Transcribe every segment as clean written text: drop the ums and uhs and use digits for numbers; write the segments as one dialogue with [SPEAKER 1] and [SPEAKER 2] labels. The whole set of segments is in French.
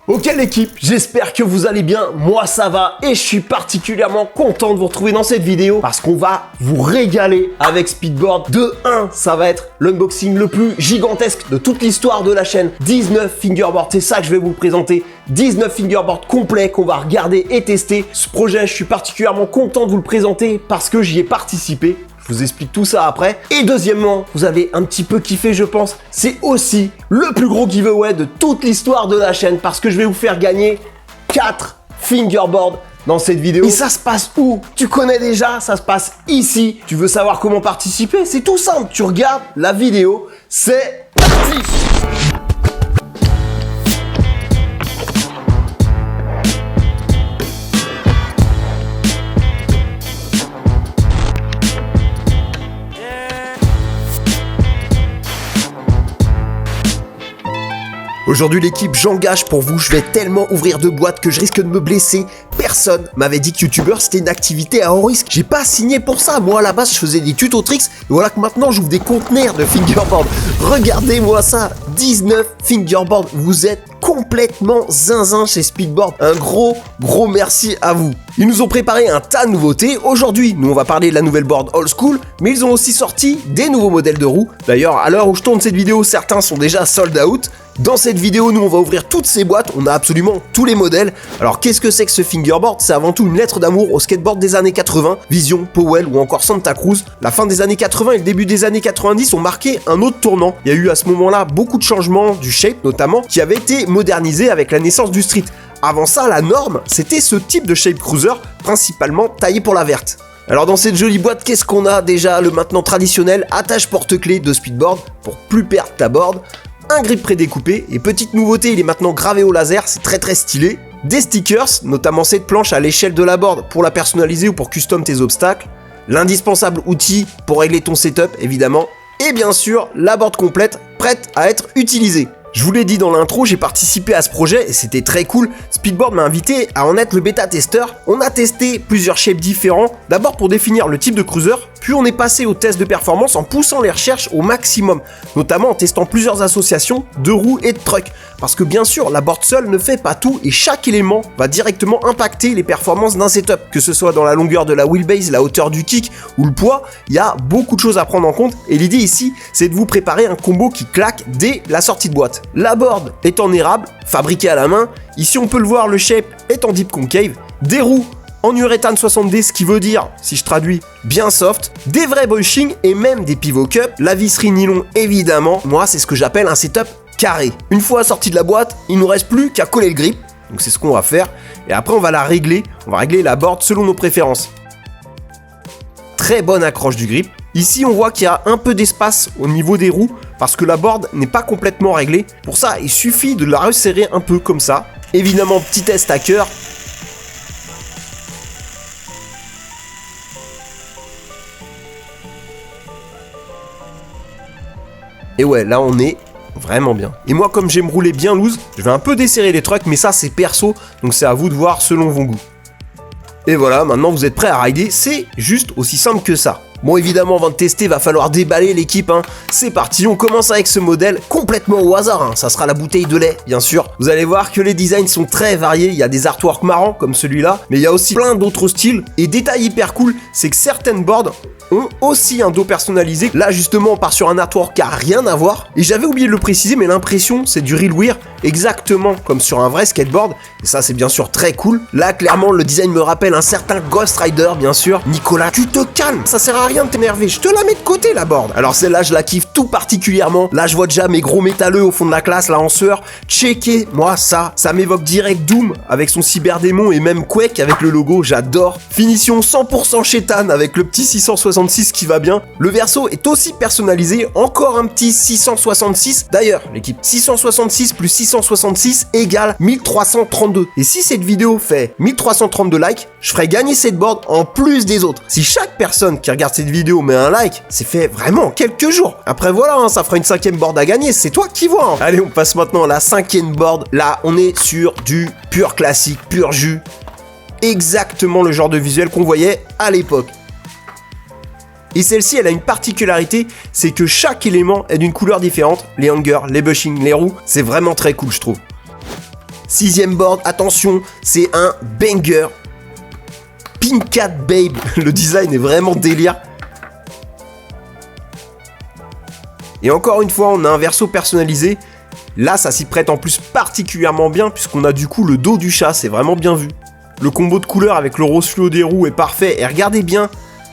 [SPEAKER 1] Ok l'équipe, j'espère que vous allez bien, moi ça va et je suis particulièrement content de vous retrouver dans cette vidéo parce qu'on va vous régaler avec Speedboard. De 1, ça va être l'unboxing le plus gigantesque de toute l'histoire de la chaîne. 19 fingerboards, c'est ça que je vais vous présenter. 19 fingerboards complets qu'on va regarder et tester. Ce projet, je suis particulièrement content de vous le présenter parce que j'y ai participé. Je vous explique tout ça après. Et deuxièmement, vous avez un petit peu kiffé, je pense. C'est aussi le plus gros giveaway de toute l'histoire de la chaîne parce que je vais vous faire gagner 4 fingerboards dans cette vidéo. Et ça se passe où? Tu connais déjà, ça se passe ici. Tu veux savoir comment participer? C'est tout simple. Tu regardes la vidéo. C'est parti! Aujourd'hui l'équipe, j'engage pour vous, je vais tellement ouvrir de boîtes que je risque de me blesser. Personne m'avait dit que youtubeur c'était une activité à haut risque. J'ai pas signé pour ça, moi à la base je faisais des tutos tricks et voilà que maintenant j'ouvre des conteneurs de fingerboard. Regardez-moi ça, 19 fingerboard, vous êtes complètement zinzin chez Speedboard. Un gros merci à vous. Ils nous ont préparé un tas de nouveautés. Aujourd'hui, nous on va parler de la nouvelle board old school, mais ils ont aussi sorti des nouveaux modèles de roues. D'ailleurs, à l'heure où je tourne cette vidéo, certains sont déjà sold out. Dans cette vidéo, nous on va ouvrir toutes ces boîtes, on a absolument tous les modèles. Alors qu'est-ce que c'est que ce fingerboard? C'est avant tout une lettre d'amour au skateboard des années 80, Vision, Powell ou encore Santa Cruz. La fin des années 80 et le début des années 90 ont marqué un autre tournant. Il y a eu à ce moment-là beaucoup de changements du shape notamment, qui avait été modernisé avec la naissance du street. Avant ça, la norme, c'était ce type de shape cruiser, principalement taillé pour la verte. Alors dans cette jolie boîte, qu'est-ce qu'on a déjà? Le maintenant traditionnel attache porte-clés de Speedboard pour plus perdre ta board. Un grip prédécoupé, et petite nouveauté, il est maintenant gravé au laser, c'est très stylé. Des stickers, notamment cette planche à l'échelle de la board pour la personnaliser ou pour custom tes obstacles. L'indispensable outil pour régler ton setup, évidemment. Et bien sûr, la board complète, prête à être utilisée. Je vous l'ai dit dans l'intro, j'ai participé à ce projet et c'était très cool. Speedboard m'a invité à en être le bêta-testeur. On a testé plusieurs shapes différents, d'abord pour définir le type de cruiser, puis on est passé au test de performance en poussant les recherches au maximum, notamment en testant plusieurs associations de roues et de trucks. Parce que bien sûr, la board seule ne fait pas tout et chaque élément va directement impacter les performances d'un setup. Que ce soit dans la longueur de la wheelbase, la hauteur du kick ou le poids, il y a beaucoup de choses à prendre en compte et l'idée ici, c'est de vous préparer un combo qui claque dès la sortie de boîte. La board est en érable, fabriquée à la main. Ici, on peut le voir, le shape est en deep concave. Des roues en uréthane 70, ce qui veut dire, si je traduis, bien soft, des vrais bushings et même des pivot cups, la visserie nylon évidemment. Moi, c'est ce que j'appelle un setup carré. Une fois sorti de la boîte, il nous reste plus qu'à coller le grip. Donc c'est ce qu'on va faire. Et après, on va la régler. On va régler la board selon nos préférences. Très bonne accroche du grip. Ici, on voit qu'il y a un peu d'espace au niveau des roues parce que la board n'est pas complètement réglée. Pour ça, il suffit de la resserrer un peu comme ça. Évidemment, petit test à cœur. Et ouais, là on est vraiment bien. Et moi, comme j'aime rouler bien loose, je vais un peu desserrer les trucks, mais ça c'est perso, donc c'est à vous de voir selon vos goûts. Et voilà, maintenant vous êtes prêts à rider, c'est juste aussi simple que ça. Bon, évidemment, avant de tester, va falloir déballer l'équipe, hein. C'est parti, on commence avec ce modèle complètement au hasard, hein. Ça sera la bouteille de lait, bien sûr. Vous allez voir que les designs sont très variés, il y a des artworks marrants comme celui-là, mais il y a aussi plein d'autres styles. Et détail hyper cool, c'est que certaines boards ont aussi un dos personnalisé. Là, justement, on part sur un artwork qui a rien à voir. Et j'avais oublié de le préciser, mais l'impression, c'est du real wear, exactement comme sur un vrai skateboard. Et ça, c'est bien sûr très cool. Là, clairement, le design me rappelle un certain Ghost Rider, bien sûr. Nicolas, tu te calmes, ça sert à rien de t'énerver, je te la mets de côté la board. Alors celle-là, je la kiffe tout particulièrement. Là, je vois déjà mes gros métalleux au fond de la classe, là en sueur. Checkez, moi ça m'évoque direct Doom avec son cyberdémon et même Quake avec le logo, j'adore. Finition 100% chétane avec le petit 666 qui va bien. Le verso est aussi personnalisé, encore un petit 666. D'ailleurs, l'équipe 666 plus 666 égale 1332. Et si cette vidéo fait 1332 likes, je ferai gagner cette board en plus des autres. Si chaque personne qui regarde cette vidéo met un like, c'est fait vraiment en quelques jours. Après voilà, hein, ça fera une 5e board à gagner, c'est toi qui vois. Hein. Allez, on passe maintenant à la 5e board. Là, on est sur du pur classique, pur jus. Exactement le genre de visuel qu'on voyait à l'époque. Et celle-ci, elle a une particularité, c'est que chaque élément est d'une couleur différente. Les hangers, les bushings, les roues, c'est vraiment très cool, je trouve. 6e board, attention, c'est un banger. Pink Cat Babe, le design est vraiment délire. Et encore une fois, on a un verso personnalisé. Là, ça s'y prête en plus particulièrement bien puisqu'on a du coup le dos du chat, c'est vraiment bien vu. Le combo de couleurs avec le rose fluo des roues est parfait. Et regardez bien,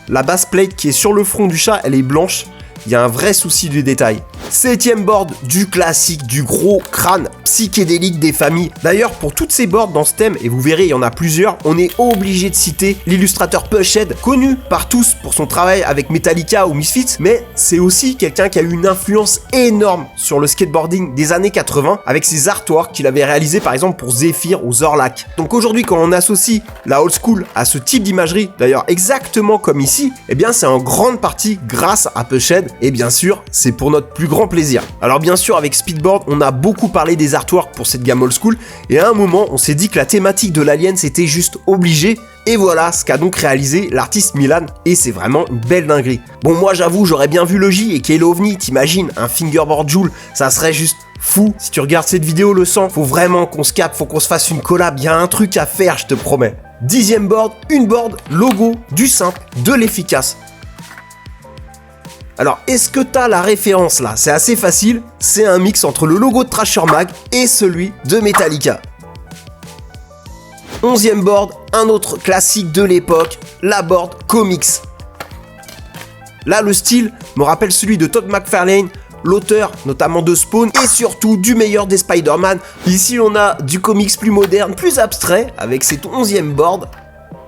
[SPEAKER 1] la base plate qui est sur le front du chat, elle est blanche. Il y a un vrai souci du détail. 7e board, du classique, du gros crâne psychédélique des familles. D'ailleurs, pour toutes ces boards dans ce thème, et vous verrez, il y en a plusieurs, on est obligé de citer l'illustrateur Pushhead, connu par tous pour son travail avec Metallica ou Misfits, mais c'est aussi quelqu'un qui a eu une influence énorme sur le skateboarding des années 80 avec ses artworks qu'il avait réalisés par exemple pour Zephyr ou Zorlak. Donc aujourd'hui, quand on associe la old school à ce type d'imagerie, d'ailleurs exactement comme ici, eh bien c'est en grande partie grâce à Pushhead. Et bien sûr, c'est pour notre plus grand plaisir. Alors bien sûr, avec Speedboard, on a beaucoup parlé des artworks pour cette gamme old school, et à un moment, on s'est dit que la thématique de l'alien, c'était juste obligé, et voilà ce qu'a donc réalisé l'artiste Milan, et c'est vraiment une belle dinguerie. Bon, moi j'avoue, j'aurais bien vu le J et Kale OVNI, t'imagines, un fingerboard Joule, ça serait juste fou. Si tu regardes cette vidéo, le sang, faut vraiment qu'on se capte, faut qu'on se fasse une collab, y a un truc à faire, je te promets. 10e board, une board, logo, du simple, de l'efficace. Alors, est-ce que t'as la référence là? C'est assez facile, c'est un mix entre le logo de Thrasher Mag et celui de Metallica. 11e board, un autre classique de l'époque, la board Comics. Là, le style me rappelle celui de Todd McFarlane, l'auteur notamment de Spawn et surtout du meilleur des Spider-Man. Ici, on a du comics plus moderne, plus abstrait, avec cette 11e board.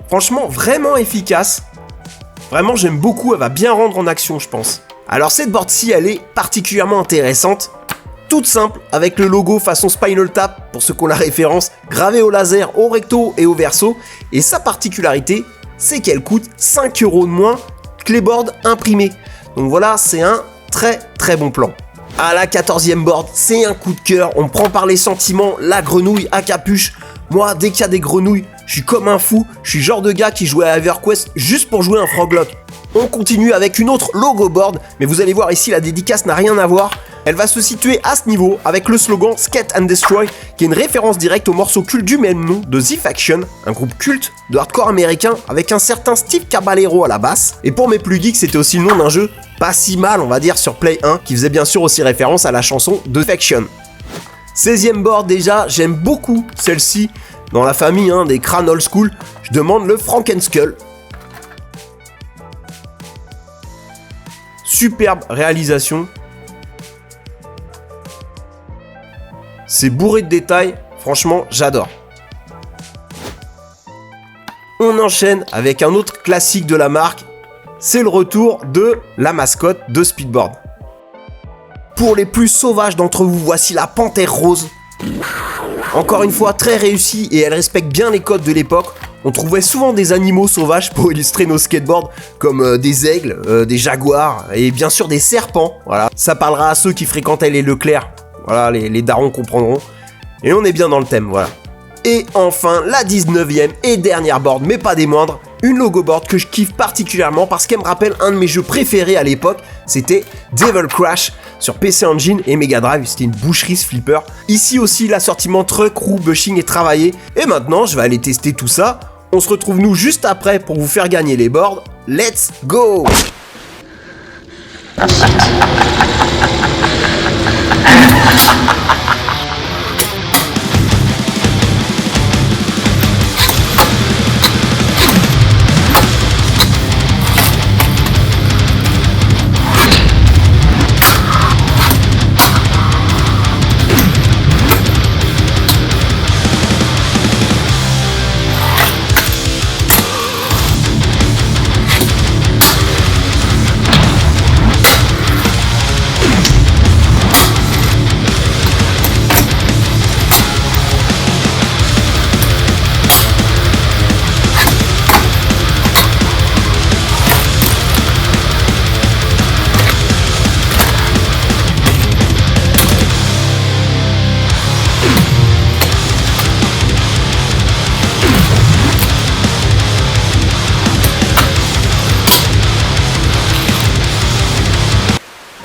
[SPEAKER 1] Franchement, vraiment efficace. Vraiment, j'aime beaucoup, elle va bien rendre en action, je pense. Alors cette board-ci, elle est particulièrement intéressante. Toute simple, avec le logo façon Spinal Tap, pour ceux qui ont la référence, gravé au laser, au recto et au verso. Et sa particularité, c'est qu'elle coûte 5 € de moins que les boards imprimées. Donc voilà, c'est un très très bon plan. À la 14e board, c'est un coup de cœur, on me prend par les sentiments, la grenouille à capuche. Moi, dès qu'il y a des grenouilles, je suis comme un fou, je suis le genre de gars qui jouait à EverQuest juste pour jouer un Froglock. On continue avec une autre logo board, mais vous allez voir ici, la dédicace n'a rien à voir. Elle va se situer à ce niveau avec le slogan Skate and Destroy, qui est une référence directe au morceau culte du même nom de The Faction, un groupe culte de hardcore américain avec un certain Steve Caballero à la basse. Et pour mes plus geeks, c'était aussi le nom d'un jeu pas si mal, on va dire, sur Play 1, qui faisait bien sûr aussi référence à la chanson The Faction. 16e board déjà, j'aime beaucoup celle-ci. Dans la famille des crânes old school, je demande le Frankenskull. Superbe réalisation. C'est bourré de détails, franchement j'adore. On enchaîne avec un autre classique de la marque, c'est le retour de la mascotte de Speedboard. Pour les plus sauvages d'entre vous, voici la panthère rose. Encore une fois, très réussie et elle respecte bien les codes de l'époque. On trouvait souvent des animaux sauvages pour illustrer nos skateboards, comme des aigles, des jaguars et bien sûr des serpents. Voilà, ça parlera à ceux qui fréquentaient les Leclerc. Voilà, les darons comprendront. Et on est bien dans le thème, voilà. Et enfin, la 19e et dernière board, mais pas des moindres, une logo board que je kiffe particulièrement parce qu'elle me rappelle un de mes jeux préférés à l'époque, c'était Devil Crash sur PC Engine et Mega Drive, c'était une boucherie ce flipper. Ici aussi, l'assortiment truck, roue, bushing est travaillé. Et maintenant, je vais aller tester tout ça. On se retrouve nous juste après pour vous faire gagner les boards. Let's go!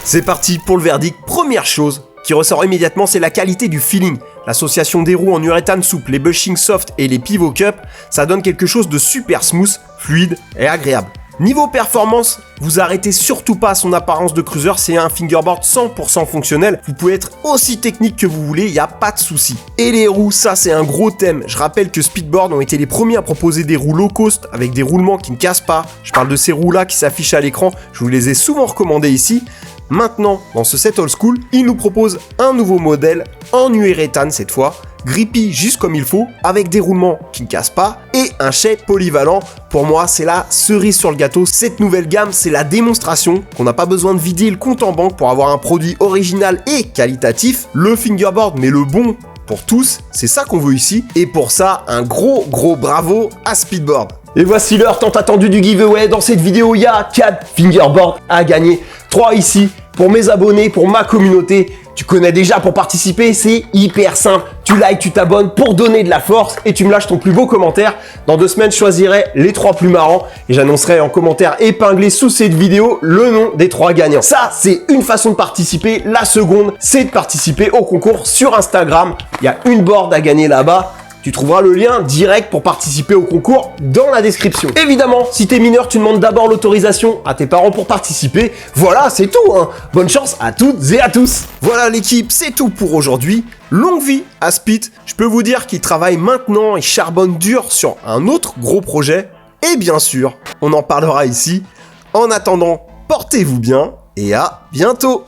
[SPEAKER 1] C'est parti pour le verdict. Première chose qui ressort immédiatement, c'est la qualité du feeling. L'association des roues en uréthane souple, les bushings soft et les pivot cup, ça donne quelque chose de super smooth, fluide et agréable. Niveau performance, vous arrêtez surtout pas son apparence de cruiser, c'est un fingerboard 100% fonctionnel. Vous pouvez être aussi technique que vous voulez, il n'y a pas de souci. Et les roues, ça c'est un gros thème. Je rappelle que Speedboard ont été les premiers à proposer des roues low cost avec des roulements qui ne cassent pas. Je parle de ces roues-là qui s'affichent à l'écran, je vous les ai souvent recommandées ici. Maintenant, dans ce set old school, ils nous proposent un nouveau modèle en uréthane cette fois, grippy juste comme il faut, avec des roulements qui ne cassent pas et un shape polyvalent. Pour moi, c'est la cerise sur le gâteau. Cette nouvelle gamme, c'est la démonstration qu'on n'a pas besoin de vider le compte en banque pour avoir un produit original et qualitatif. Le fingerboard, mais le bon pour tous, c'est ça qu'on veut ici. Et pour ça, un gros bravo à Speedboard. Et voici l'heure tant attendue du giveaway. Dans cette vidéo, il y a 4 fingerboards à gagner. 3 ici pour mes abonnés, pour ma communauté. Tu connais déjà pour participer, c'est hyper simple. Tu likes, tu t'abonnes pour donner de la force et tu me lâches ton plus beau commentaire. Dans 2 semaines, je choisirai les 3 plus marrants et j'annoncerai en commentaire épinglé sous cette vidéo le nom des 3 gagnants. Ça, c'est une façon de participer. La seconde, c'est de participer au concours sur Instagram. Il y a une board à gagner là-bas. Tu trouveras le lien direct pour participer au concours dans la description. Évidemment, si t'es mineur, tu demandes d'abord l'autorisation à tes parents pour participer. Voilà, c'est tout, hein. Bonne chance à toutes et à tous. Voilà l'équipe, c'est tout pour aujourd'hui. Longue vie à Speed. Je peux vous dire qu'il travaille maintenant et charbonne dur sur un autre gros projet. Et bien sûr, on en parlera ici. En attendant, portez-vous bien et à bientôt.